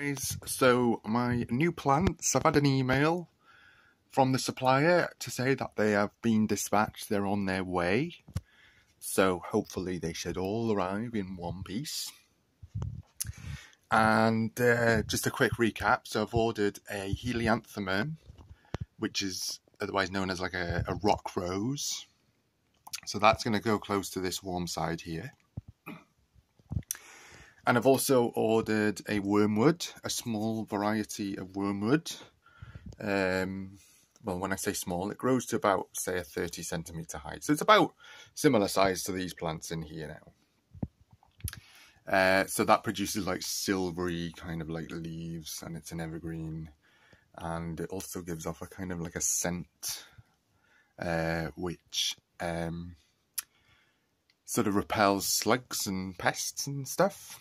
Guys, so my new plants, I've had an email from the supplier to say that they have been dispatched, they're on their way. So hopefully they should all arrive in one piece. And just a quick recap, so I've ordered a helianthemum, which is otherwise known as like a rock rose. So that's going to go close to this warm side here. And I've also ordered a wormwood, a small variety of wormwood. Well, when I say small, it grows to about, say, a 30 centimetre height. So it's about similar size to these plants in here now. So that produces like silvery kind of like leaves, and it's an evergreen. And it also gives off a kind of like a scent, which sort of repels slugs and pests and stuff.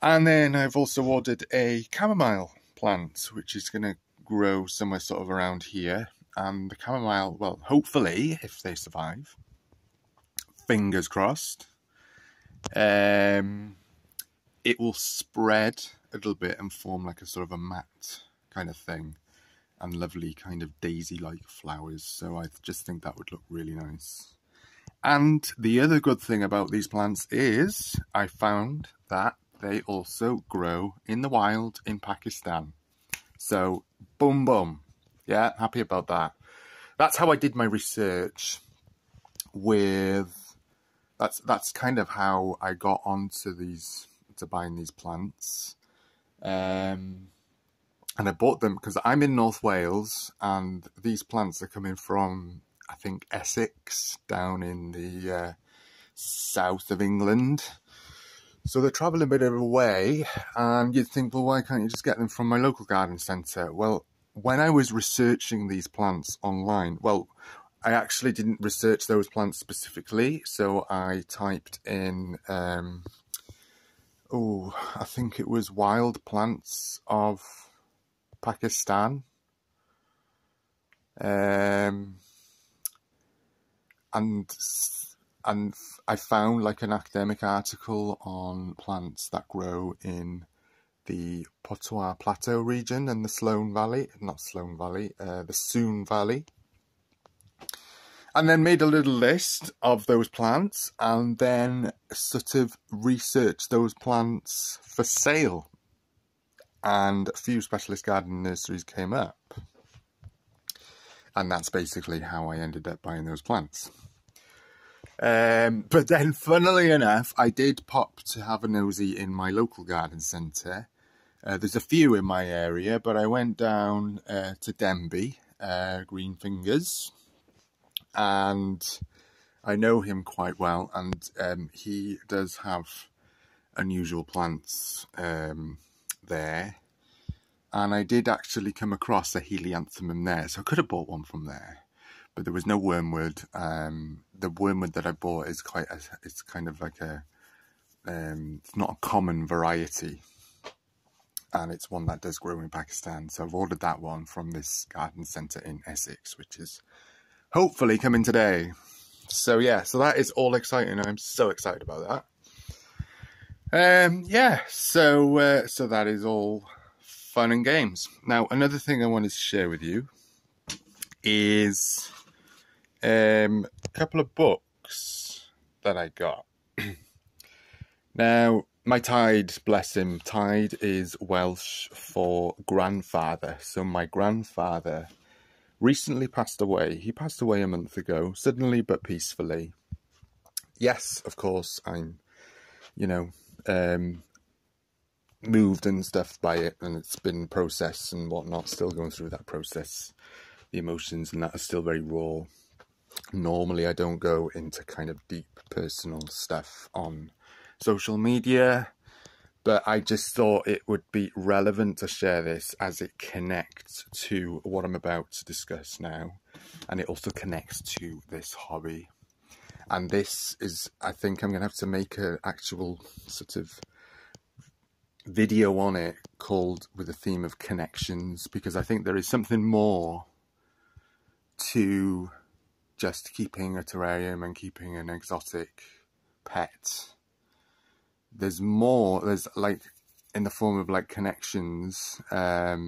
And then I've also ordered a chamomile plant, which is going to grow somewhere sort of around here. And the chamomile, well, hopefully, if they survive, fingers crossed, it will spread a little bit and form like a sort of a mat kind of thing, and lovely kind of daisy-like flowers. So I just think that would look really nice. And the other good thing about these plants is I found that they also grow in the wild in Pakistan. So, boom, boom. Yeah, happy about that. That's how I did my research with... That's kind of how I got onto to buying these plants. And I bought them because I'm in North Wales, and these plants are coming from, I think, Essex, down in the south of England. So they're travelling a bit of a way, and you'd think, well, why can't you just get them from my local garden centre? Well, when I was researching these plants online, well, I actually didn't research those plants specifically, so I typed in, I think it was wild plants of Pakistan. And I found like an academic article on plants that grow in the Potwa Plateau region and the Sloane Valley, the Soon Valley. And then made a little list of those plants, and then sort of researched those plants for sale. And a few specialist garden nurseries came up. And that's basically how I ended up buying those plants. But then, funnily enough, I did pop to have a nosy in my local garden centre. There's a few in my area, but I went down to Denby, Green Fingers, and I know him quite well, and he does have unusual plants there. And I did actually come across a helianthemum there, so I could have bought one from there. But there was no wormwood. The wormwood that I bought is it's kind of like it's not a common variety. And it's one that does grow in Pakistan. So I've ordered that one from this garden centre in Essex, which is hopefully coming today. So yeah, so that is all exciting. I'm so excited about that. Yeah, so that is all fun and games. Now, another thing I wanted to share with you is a couple of books that I got. Now, my Tide, bless him, Tide is Welsh for grandfather. So my grandfather recently passed away. He passed away a month ago, suddenly but peacefully. Yes, of course, I'm, moved and stuff by it, and it's been processed and whatnot, still going through that process. The emotions and that are still very raw. Normally I don't go into kind of deep personal stuff on social media, but I just thought it would be relevant to share this as it connects to what I'm about to discuss now, and it also connects to this hobby. And this is, I think I'm going to have to make an actual sort of video on it called with the theme of connections, because I think there is something more to just keeping a terrarium and keeping an exotic pet. There's more, there's like in the form of like connections. How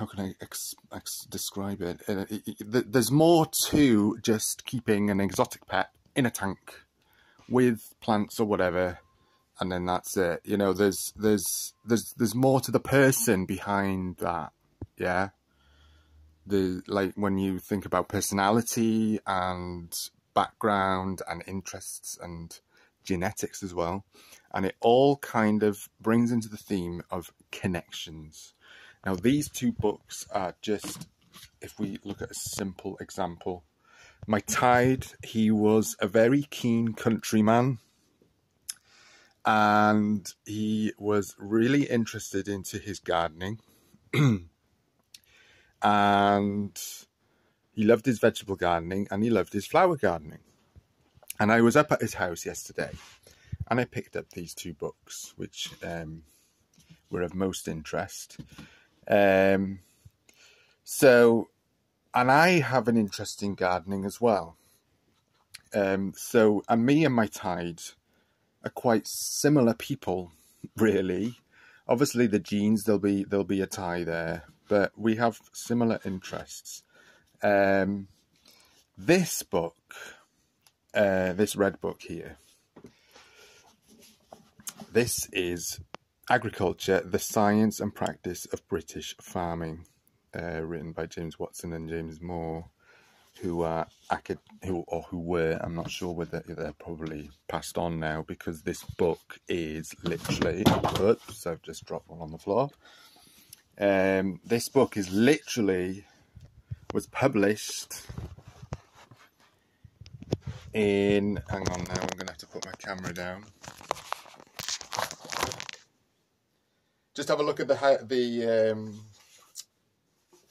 can I describe it? There's more to just keeping an exotic pet in a tank with plants or whatever, and then that's it. You know, there's more to the person behind that. Yeah. Like when you think about personality and background and interests and genetics as well, and it all kind of brings into the theme of connections. Now these two books are just, if we look at a simple example, my Tide, he was a very keen countryman, and he was really interested into his gardening and he loved his vegetable gardening and he loved his flower gardening. And I was up at his house yesterday and I picked up these two books, which were of most interest. So, and I have an interest in gardening as well. And me and my Tide are quite similar people, really. Obviously the genes, there'll be a tie there, but we have similar interests. This book, this red book here, this is Agriculture, the Science and Practice of British Farming, written by James Watson and James Moore, who were, I'm not sure whether they're probably passed on now, because this book is literally, oops, I've just dropped one on the floor. This book is literally, was published in, hang on now, I'm going to have to put my camera down. Just have a look at the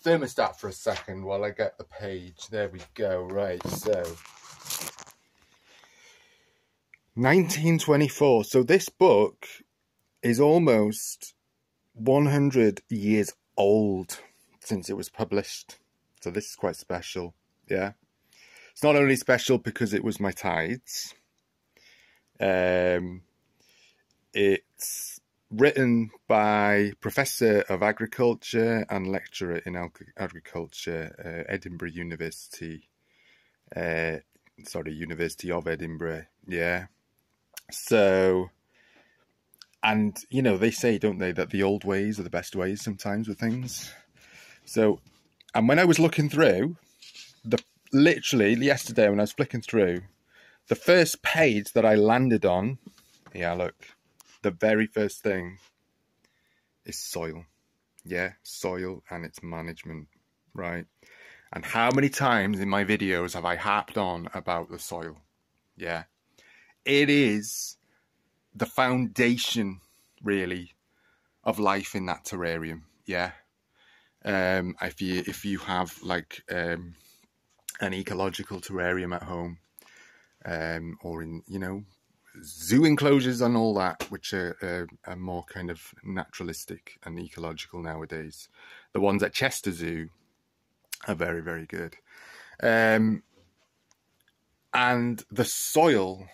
thermostat for a second while I get the page. There we go. Right, so 1924. So this book is almost 100 years old since it was published. So this is quite special. Yeah. It's not only special because it was my Tides. It's written by Professor of Agriculture and Lecturer in Agriculture, Edinburgh University. University of Edinburgh. Yeah. So, and, you know, they say, don't they, that the old ways are the best ways sometimes with things. So, and when I was looking through, literally yesterday when I was flicking through, the first page that I landed on, yeah, look, the very first thing is soil. Yeah, soil and its management, right? And how many times in my videos have I harped on about the soil? Yeah, it is the foundation, really, of life in that terrarium. Yeah, if you have like an ecological terrarium at home, or in, you know, zoo enclosures and all that, which are more kind of naturalistic and ecological nowadays. The ones at Chester Zoo are very, very good. And the soil,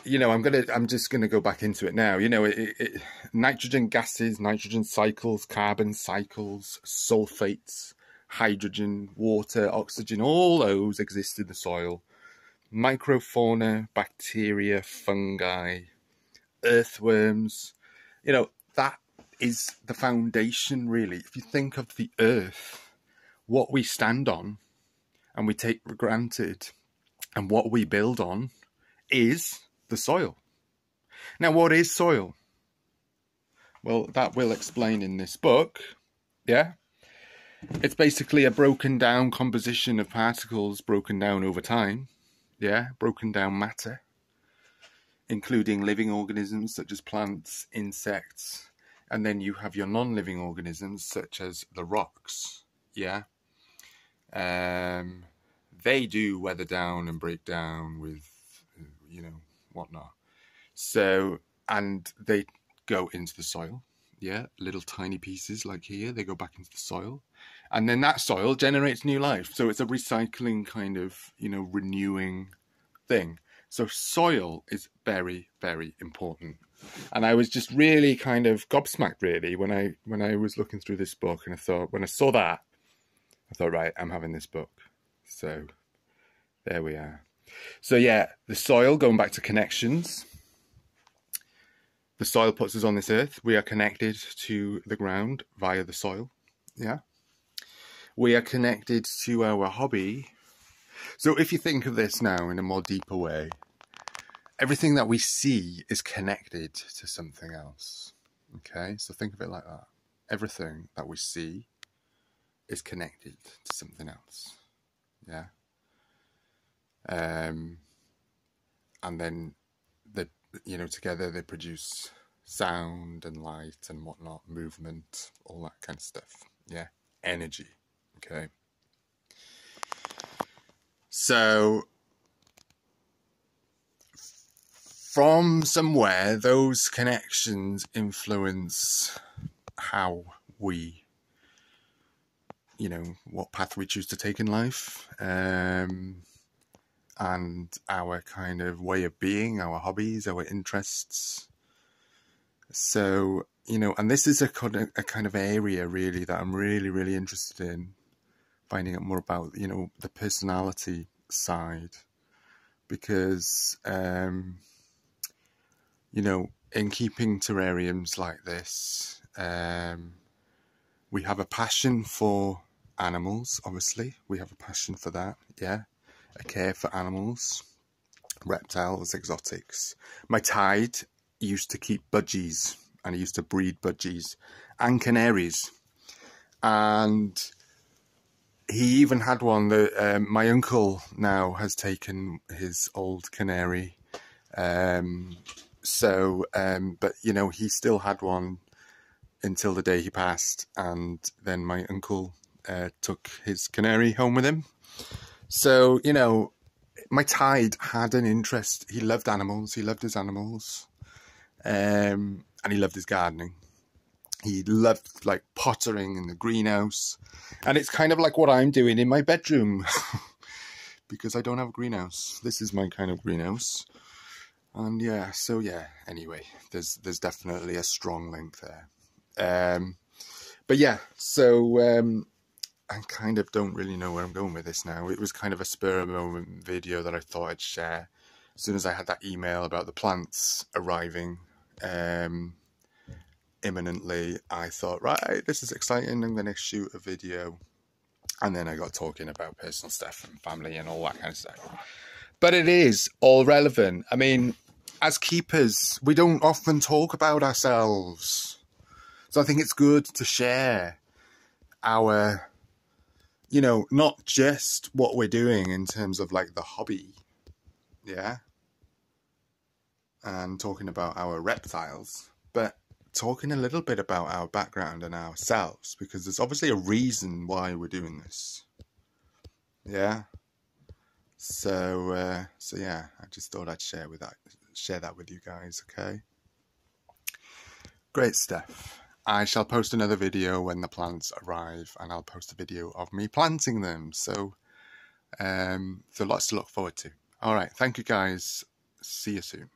you know, I'm just gonna go back into it now. You know, nitrogen gases, nitrogen cycles, carbon cycles, sulfates, hydrogen, water, oxygen, all those exist in the soil. Microfauna, bacteria, fungi, earthworms, you know, that is the foundation, really. If you think of the earth, what we stand on and we take for granted and what we build on is the soil. Now, what is soil? Well, that we'll explain in this book. Yeah. It's basically a broken down composition of particles broken down over time. Yeah, broken down matter, including living organisms such as plants, insects, and then you have your non-living organisms such as the rocks. Yeah. They do weather down and break down with, you know, whatnot. So, and they go into the soil. Yeah, little tiny pieces like here, they go back into the soil. And then that soil generates new life. So it's a recycling kind of, you know, renewing thing. So soil is very, very important. And I was just really kind of gobsmacked, really, when I was looking through this book, and I thought, when I saw that, I thought, right, I'm having this book. So there we are. So yeah, the soil, going back to connections. The soil puts us on this earth. We are connected to the ground via the soil. Yeah. We are connected to our hobby. So if you think of this now in a more deeper way, everything that we see is connected to something else. Okay, so think of it like that. Everything that we see is connected to something else. Yeah. And then together they produce sound and light and whatnot, movement, all that kind of stuff. Yeah, energy. Okay. So from somewhere, those connections influence how we, what path we choose to take in life, and our kind of way of being, our hobbies, our interests. So, and this is a kind of area really that I'm really, really interested in finding out more about, the personality side, because, in keeping terrariums like this, we have a passion for animals, obviously. We have a passion for that, yeah. A care for animals, reptiles, exotics. My tide used to keep budgies, and he used to breed budgies and canaries. And he even had one that my uncle now has taken his old canary. But he still had one until the day he passed. And then my uncle took his canary home with him. So, my tide had an interest. He loved animals. He loved his animals. And he loved his gardening. He loved like pottering in the greenhouse. And it's kind of like what I'm doing in my bedroom because I don't have a greenhouse. This is my kind of greenhouse. And yeah, so yeah, anyway, there's definitely a strong link there. But yeah, so I kind of don't really know where I'm going with this now. It was kind of a spur of the moment video that I thought I'd share. As soon as I had that email about the plants arriving imminently, I thought, right, this is exciting. I'm going to shoot a video. And then I got talking about personal stuff and family and all that kind of stuff. But it is all relevant. I mean, as keepers, we don't often talk about ourselves. So I think it's good to share our, not just what we're doing in terms of like the hobby, yeah, and talking about our reptiles, but talking a little bit about our background and ourselves, because there's obviously a reason why we're doing this, yeah. So yeah, I just thought I'd share that with you guys, okay? Great stuff. I shall post another video when the plants arrive, and I'll post a video of me planting them. So lots to look forward to. All right, thank you guys. See you soon.